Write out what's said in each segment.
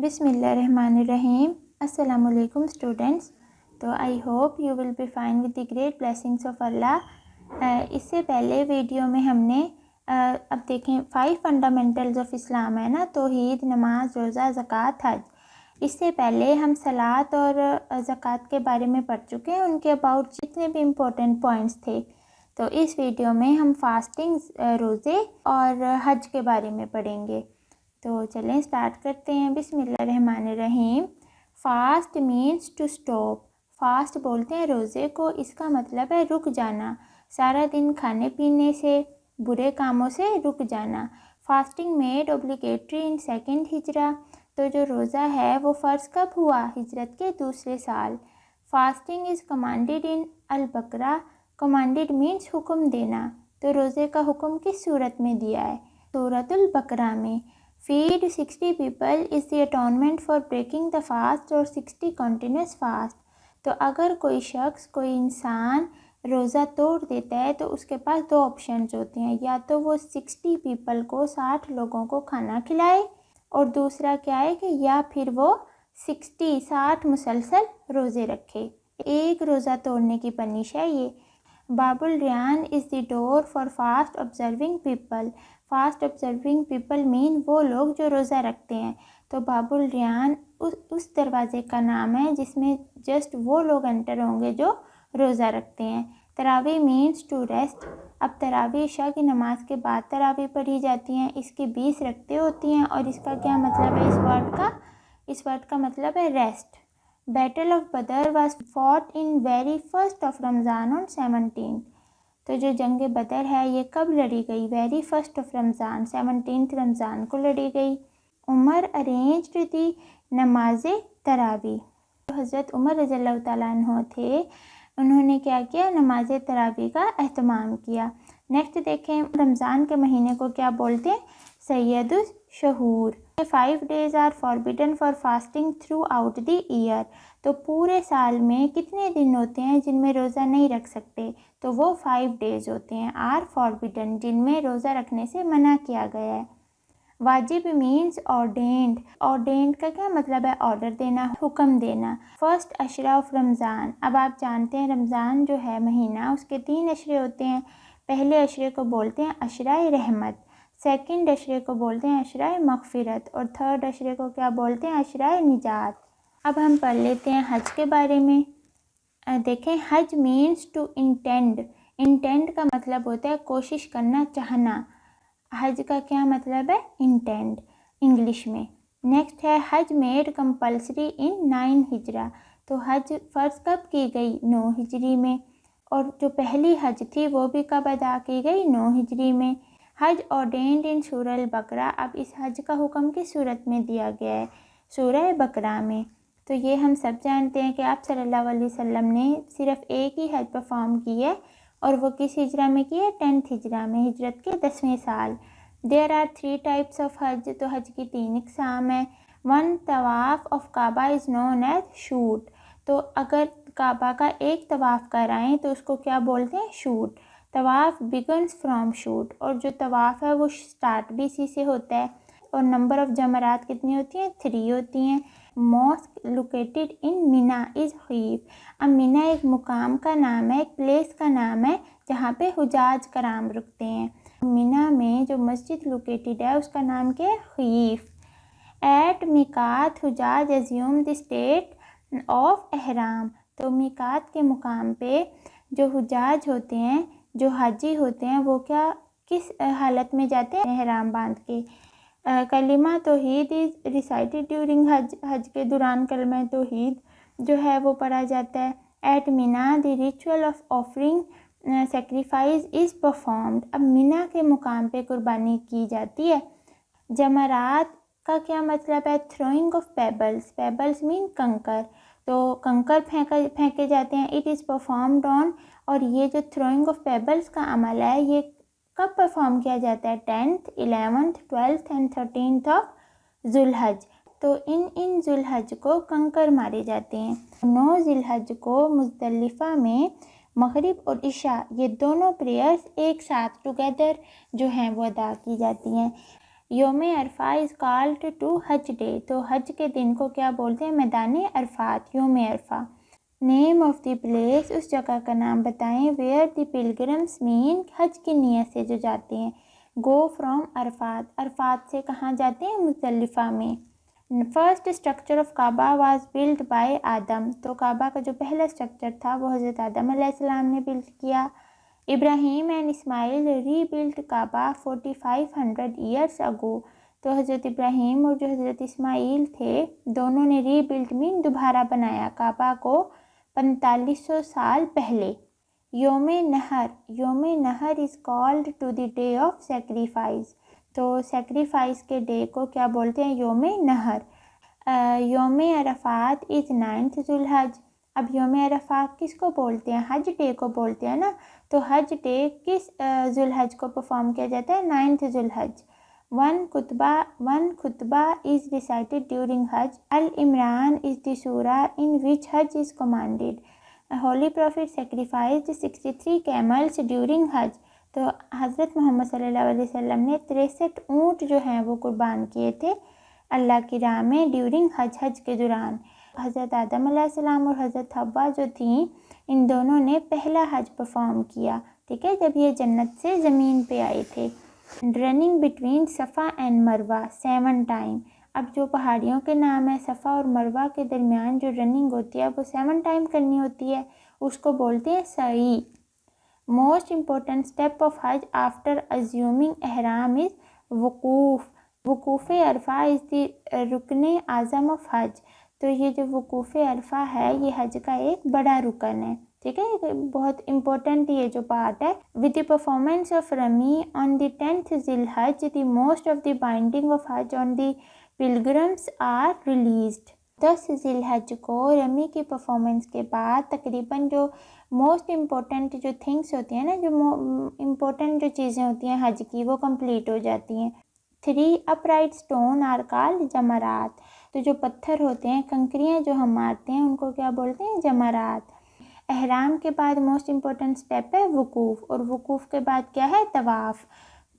بسم اللہ الرحمن الرحیم. السلام علیکم اسٹوڈنٹس. تو I hope you will be fine with the great blessings of Allah. اس سے پہلے ویڈیو میں ہم نے اب دیکھیں 5 فنڈامنٹلز آف اسلام ہے نا، توحید، نماز، روزہ، زکوٰۃ، حج. اس سے پہلے ہم صلاۃ اور زکوٰۃ کے بارے میں پڑھ چکے ہیں، ان کے اباؤٹ جتنے بھی امپورٹنٹ پوائنٹس تھے. تو اس ویڈیو میں ہم فاسٹنگ، روزے اور حج کے بارے میں پڑھیں گے. تو چلیں سٹارٹ کرتے ہیں. بسم اللہ الرحمن الرحیم. Fast means to stop. Fast بولتے ہیں روزے کو، اس کا مطلب ہے رک جانا، سارا دن کھانے پینے سے، برے کاموں سے رک جانا. Fasting made obligatory in second Hijrah. تو جو روزہ ہے وہ فرض کب ہوا؟ ہجرت کے دوسرے سال. Fasting is commanded in Al-Baqarah. Commanded means حکم دینا. تو روزے کا حکم کس صورت میں دیا ہے؟ سورۃ البقرہ میں. Feed 60 people is the atonement for breaking the fast اور 60 کنٹینیوس فاسٹ. تو اگر کوئی شخص، کوئی انسان روزہ توڑ دیتا ہے تو اس کے پاس 2 آپشنز ہوتے ہیں، یا تو وہ 60 پیپل کو، 60 لوگوں کو کھانا کھلائے، اور دوسرا کیا ہے کہ یا پھر وہ 60 مسلسل روزے رکھے. ایک روزہ توڑنے کی پنش ہے یہ. Bab al-Rayyan is the door for fast observing people. Fast observing people mean وہ لوگ جو روزہ رکھتے ہیں. تو باب الریان اس دروازے کا نام ہے جس میں جسٹ وہ لوگ انٹر ہوں گے جو روزہ رکھتے ہیں. تراویح مینس ٹو ریسٹ. اب تراویح عشاء کی نماز کے بعد تراویح پڑھی جاتی ہیں. اس کی 20 رکعتیں ہوتی ہیں، اور اس کا کیا مطلب ہے اس ورڈ کا مطلب ہے rest. Battle of Badr was fought in very first of Ramadan on 17. تو جو جنگ بدر ہے یہ کب لڑی گئی؟ ویری فرسٹ آف رمضان، 17 رمضان کو لڑی گئی. عمر ارینجڈ دی نماز تراویح. حضرت عمر رضی اللہ تعالیٰ عنہ تھے، انہوں نے کیا کیا؟ نماز تراویح کا اہتمام کیا. نیکسٹ دیکھیں، رمضان کے مہینے کو کیا بولتے ہیں؟ سید الشہور. 5 days are forbidden for fasting throughout the year. تو پورے سال میں کتنے دن ہوتے ہیں جن میں روزہ نہیں رکھ سکتے؟ تو وہ 5 days ہوتے ہیں، آر فاربیڈن، جن میں روزہ رکھنے سے منع کیا گیا ہے. واجب مینس ordained. ordained کا کیا مطلب ہے؟ آرڈر دینا، حکم دینا. فرسٹ عشرہ آف رمضان. اب آپ جانتے ہیں رمضان جو ہے مہینہ، اس کے 3 عشرے ہوتے ہیں. پہلے عشرے کو بولتے ہیں عشرہ رحمت، سیکنڈ عشرے کو بولتے ہیں عشرہ مغفرت، اور تھرڈ عشرے کو کیا بولتے ہیں؟ عشرہ نجات. اب ہم پڑھ لیتے ہیں حج کے بارے میں. دیکھیں، حج مینس ٹو انٹینڈ. انٹینڈ کا مطلب ہوتا ہے کوشش کرنا، چاہنا. حج کا کیا مطلب ہے؟ انٹینڈ انگلش میں. نیکسٹ ہے حج میڈ کمپلسری ان 9 ہجرہ. تو حج فرض کب کی گئی؟ 9 ہجری میں. اور جو پہلی حج تھی وہ بھی کب ادا کی گئی؟ 9 ہجری میں. حج ordained ان سورہ البقرہ. اب اس حج کا حکم کس صورت میں دیا گیا ہے؟ سورہ بقرہ میں. تو یہ ہم سب جانتے ہیں کہ آپ صلی اللہ علیہ وسلم نے صرف ایک ہی حج پرفارم کی ہے، اور وہ کس ہجرہ میں کی ہے؟ 10th ہجرہ میں، ہجرت کے 10ویں سال. There are 3 types of Hajj. تو حج کی 3 اقسام ہیں. 1 طواف of Kaaba is known as شوٹ. تو اگر کعبہ کا ایک طواف کرائیں تو اس کو کیا بولتے ہیں؟ شوٹ. طواف begins فرام شوٹ. اور جو طواف ہے وہ سٹارٹ بھی اسی سے ہوتا ہے. اور نمبر آف جمرات کتنی ہوتی ہیں؟ 3 ہوتی ہیں. ماسک لوکیٹڈ ان مینا از حیف. اب مینا ایک مقام کا نام ہے، ایک پلیس کا نام ہے جہاں پہ حجاج کرام رکتے ہیں. مینا میں جو مسجد لوکیٹڈ ہے اس کا نام کیا ہے؟ حیف. At Miqat Hujjaj assume the state of Ihram. تو میقات کے مقام پہ جو حجاج ہوتے ہیں، جو حاجی ہوتے ہیں، وہ کیا کس حالت میں جاتے ہیں؟ احرام باندھ کے. کلمہ توحید از ریسائٹڈ ڈیورنگ حج. حج کے دوران کلمہ توحید جو ہے وہ پڑھا جاتا ہے. At Mina the ritual of offering sacrifice is performed. اب مینا کے مقام پہ قربانی کی جاتی ہے. جمرات کا کیا مطلب ہے؟ Throwing of payables. پیبلز مین کنکر. تو کنکر پھینکے جاتے ہیں. It is performed on. اور یہ جو تھروئنگ آف پیبلز کا عمل ہے یہ کب پرفارم کیا جاتا ہے؟ 10th 11th 12th and 13th of Zilhaj. تو ان ذوالحج کو کنکر مارے جاتے ہیں. 9 ذوالحج کو مزدلفہ میں مغرب اور عشاء یہ دونوں پریئرز ایک ساتھ ٹوگیدر جو ہیں وہ ادا کی جاتی ہیں. Yawm Arafah is called to Hajj day, تو حج کے دن کو کیا بولتے ہیں؟ میدان عرفات، یوم عرفہ۔ نیم آف دی پلیس، اس جگہ کا نام بتائیں، ویئر دی پلگرمس مین، حج کی نیت سے جو جاتے ہیں، گو فرام عرفات، عرفات سے کہاں جاتے ہیں؟ مزدلفہ میں۔ First structure of Kaaba was build by Adam, تو کعبہ کا جو پہلا اسٹرکچر تھا وہ حضرت آدم علیہ السلام نے بلڈ کیا۔ Ibrahim and Ismail rebuild Kaaba 4500 years ago, تو حضرت ابراہیم اور جو حضرت اسماعیل تھے دونوں نے ری بلڈ مین دوبارہ بنایا کعبہ کو 4500 سال پہلے۔ Yawm Nahr, Yawm Nahr is called to the day of sacrifice, تو سیکریفائس کے ڈے کو کیا بولتے ہیں؟ یوم نحر۔ یوم عرفات از 9 ذو الحج، اب یوم عرفات کس کو بولتے ہیں؟ حج ڈے کو بولتے ہیں نا، تو حج ڈے کس ذو الحج کو پرفارم کیا جاتا ہے؟ 9 ذو الحج۔ ون خطبہ از recited during Hajj, العمران is the Surah in which Hajj is commanded, holy prophet sacrificed 63 camels during Hajj, تو حضرت محمد صلی اللہ علیہ وسلم نے 63 اونٹ جو ہیں وہ قربان کیے تھے اللہ کی راہ میں ڈیورنگ حج کے دوران۔ حضرت آدم علیہ السلام اور حضرت حوا جو تھیں ان دونوں نے پہلا حج پرفارم کیا، ٹھیک ہے، جب یہ جنت سے زمین پہ آئے تھے۔ رننگ بٹوین صفا اینڈ مروہ 7 ٹائم، اب جو پہاڑیوں کے نام ہے صفا اور مروہ کے درمیان جو رننگ ہوتی ہے وہ 7 ٹائم کرنی ہوتی ہے، اس کو بولتے ہیں سعی۔ Most important step of Hajj after assuming احرام از وقوف، وقوف عرفہ از دی رکن اعظم آف حج، تو یہ جو وقوف عرفہ ہے یہ حج کا ایک بڑا رکن ہے، ٹھیک ہے، بہت امپورٹنٹ یہ جو پارٹ ہے۔ With the performance of Rami on the 10th ذی Hijjah, the most of the binding of Hajj on the pilgrims are released, 10 ذی الحج کو رمی کی پرفارمنس کے بعد تقریباً جو موسٹ امپورٹنٹ جو تھنگس ہوتی ہیں نا، جو امپورٹنٹ جو چیزیں ہوتی ہیں حج کی وہ کمپلیٹ ہو جاتی ہیں۔ 3 upright stone are called جمرات، تو جو پتھر ہوتے ہیں کنکریاں جو ہم مارتے ہیں ان کو کیا بولتے ہیں؟ جمرات۔ احرام کے بعد موسٹ امپورٹنٹ سٹیپ ہے وقوف، اور وقوف کے بعد کیا ہے؟ طواف،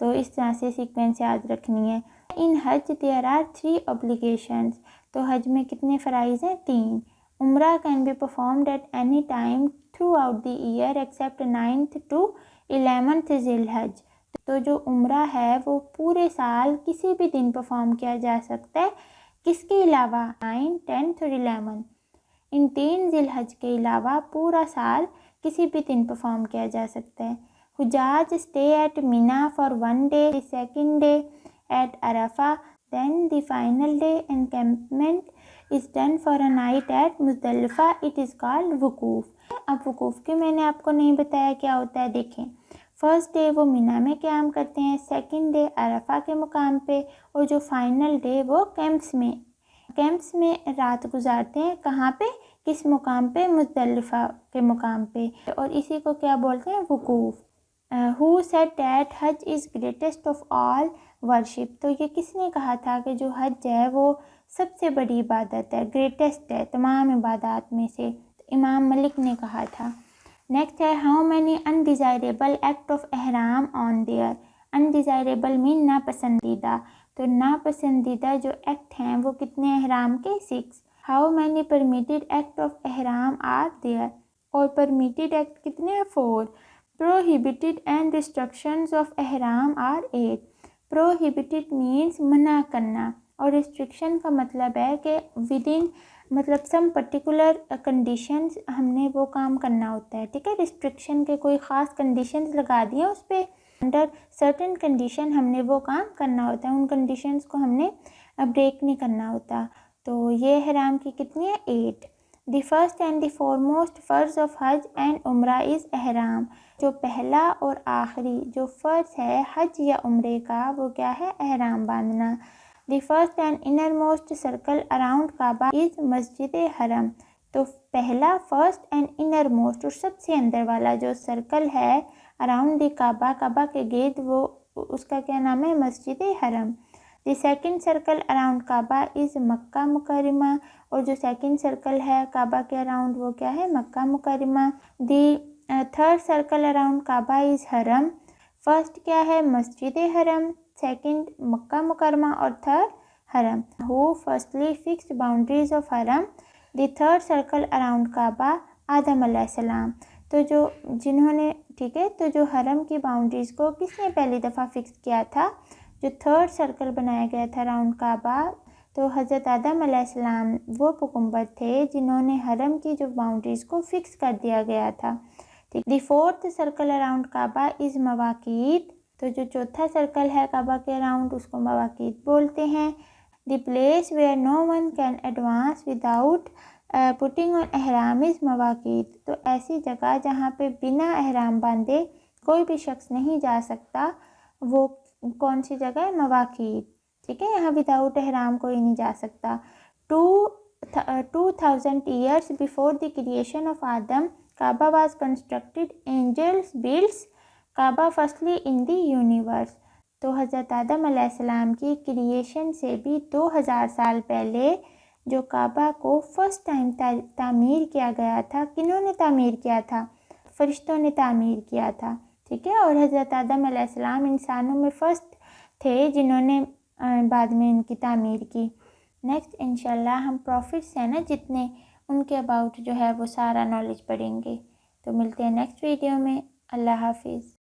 تو اس طرح سے سیکوینس یاد رکھنی ہے۔ ان حج there are 3 obligations، تو حج میں کتنے فرائض ہیں؟ 3۔ عمرہ can be performed at any time throughout the year except 9th to 11th ذی الحج، تو جو عمرہ ہے وہ پورے سال کسی بھی دن پرفارم کیا جا سکتا ہے، کس کے علاوہ؟ 9، 10 اور 11، ان 3 ذی الحج کے علاوہ پورا سال کسی بھی دن پرفارم کیا جا سکتا ہے۔ حجاج stay at Mina for 1 day، the second day at Arafah، then the final day encampment is done for a night at Muzdalifah, it is called وقوف۔ اب وقوف کے میں نے آپ کو نہیں بتایا کیا ہوتا ہے، دیکھیں فرسٹ ڈے وہ مینا میں قیام کرتے ہیں، سیکنڈ ڈے عرفہ کے مقام پہ، اور جو فائنل ڈے وہ کیمپس میں رات گزارتے ہیں، کہاں پہ؟ کس مقام پہ؟ مزدلفہ کے مقام پہ، اور اسی کو کیا بولتے ہیں؟ وقوف۔ who said that Hajj is greatest of all worship، تو یہ کس نے کہا تھا کہ جو حج ہے وہ سب سے بڑی عبادت ہے، گریٹسٹ ہے تمام عبادات میں سے؟ امام ملک نے کہا تھا۔ نیکسٹ ہے how many undesirable act of احرام on there، undesirable mean ناپسندیدہ، تو ناپسندیدہ جو ایکٹ ہیں وہ کتنے احرام کے؟ 6۔ how many permitted act of احرام are there، اور permitted act کتنے ہیں؟ 4۔ prohibited and restrictions of احرام are 8۔ prohibited means منع کرنا، اور restriction کا مطلب ہے کہ within مطلب سم پرٹیکولر کنڈیشنز ہم نے وہ کام کرنا ہوتا ہے، ٹھیک ہے، ریسٹرکشن کے کوئی خاص کنڈیشنز لگا دی ہیں، اس پہ انڈر سرٹن کنڈیشن ہم نے وہ کام کرنا ہوتا ہے، ان کنڈیشنز کو ہم نے بریک نہیں کرنا ہوتا۔ تو یہ احرام کی کتنی ہے؟ 8۔ دی فرسٹ اینڈ دی فارموسٹ فرض آف حج اینڈ عمرہ از احرام، جو پہلا اور آخری جو فرض ہے حج یا عمرے کا وہ کیا ہے؟ احرام باندھنا۔ The first and inner most circle around Kaaba is Masjid Haram, تو پہلا فرسٹ اینڈ انر موسٹ اور سب سے اندر والا جو سرکل ہے اراؤنڈ دی کعبہ کے گرد، وہ اس کا کیا نام ہے؟ مسجد حرم۔ The second circle around Kaaba از مکہ مکرمہ، اور جو سیکنڈ سرکل ہے کعبہ کے اراؤنڈ وہ کیا ہے؟ مکہ مکرمہ۔ The third circle around Kaaba از حرم، فرسٹ کیا ہے؟ مسجد حرم، second مکہ مکرمہ اور third حرم. Who firstly fixed boundaries of حرم? The third circle around کعبہ آدم علیہ السلام. تو جو جنہوں نے ٹھیک ہے تو جو حرم کی باؤنڈریز کو کس نے پہلی دفعہ فکس کیا تھا؟ جو تھرڈ سرکل بنایا گیا تھا راؤنڈ کعبہ، تو حضرت آدم علیہ السلام وہ پیغمبر تھے جنہوں نے حرم کی جو باؤنڈریز کو فکس کر دیا گیا تھا. The fourth circle around Kaaba از مواقیت. تو جو چوتھا سرکل ہے کعبہ کے اراؤنڈ اس کو مواقیت بولتے ہیں. The place where no one can advance without putting on Ihram is مواقیت. تو ایسی جگہ جہاں پہ بنا احرام باندھے کوئی بھی شخص نہیں جا سکتا، وہ کون سی جگہ ہے؟ مواقیت. ٹھیک ہے، یہاں وداؤٹ احرام کوئی نہیں جا سکتا. 2000 years before the creation of Adam, Kaaba was constructed. Angels built Kaaba firstly in the universe. تو حضرت آدم علیہ السلام کی کریشن سے بھی 2000 سال پہلے جو کعبہ کو فرسٹ ٹائم تعمیر کیا گیا تھا، کنہوں نے تعمیر کیا تھا؟ فرشتوں نے تعمیر کیا تھا. ٹھیک ہے، اور حضرت آدم علیہ السلام انسانوں میں فرسٹ تھے جنہوں نے بعد میں ان کی تعمیر کی. نیکسٹ انشاءاللہ ہم پروفٹس ہیں نا جتنے، ان کے اباؤٹ جو ہے وہ سارا نالج پڑھیں گے. تو ملتے ہیں نیکسٹ ویڈیو میں. اللہ حافظ.